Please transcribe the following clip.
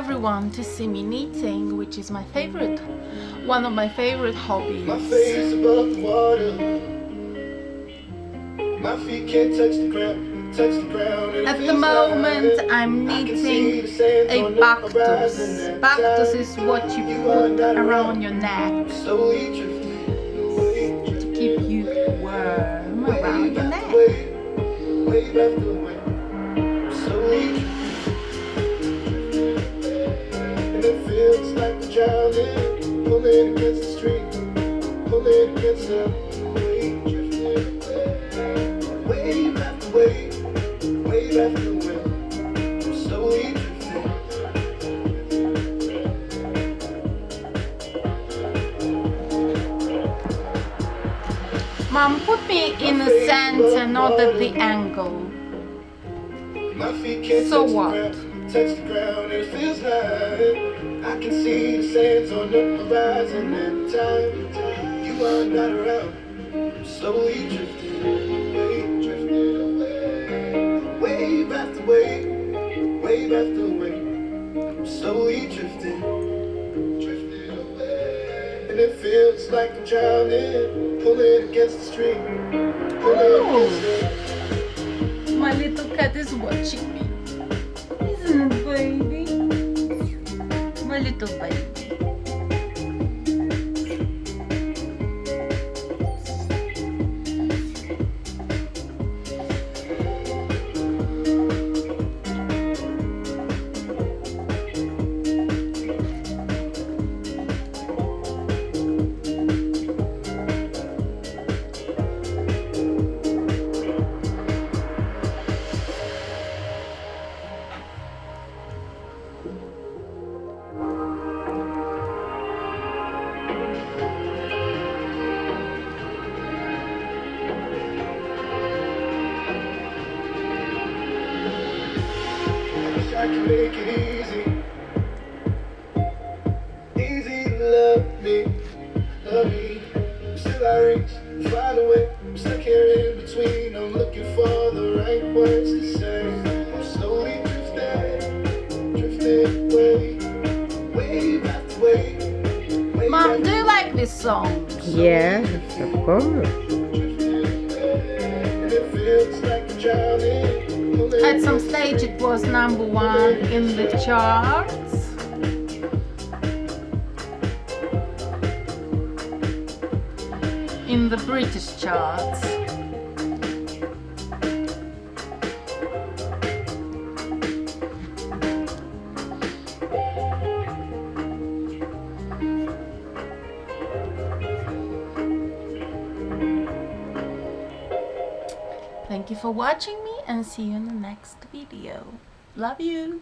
everyone to see me knitting, which is my favorite, one of my favorite hobbies. My face above the water. My feet can't touch the ground. At the moment I'm knitting a cactus. Cactus is what you put around your neck to keep you warm around your neck. And it feels like I'm drowning, pulling against the stream, pulling against the wave, drifting wave after wave, wave after wave. I'm slowly drifting. Mom, put me in the center, not at the angle. My feet can't So what? touch the ground, it feels like I can see the sands on the horizon. And time you are not around, I'm slowly drifting away, wave after wave, wave after wave. I'm slowly drifting away, and it feels like I'm drowning, pulling against the stream, pulling against the. My little cat is watching me. Isn't it, baby? My little baby. I can make it easy to love me. Still I reach, find a way. I'm stuck here in between. I'm looking for the right words to say. I'm slowly drifting away, wave after wave. Mom, do you like this song? Yes, of course. And it feels like I'm drowning. At some stage it was #1 in the charts. In the British charts. Thank you for watching me and see you in the next video. Love you!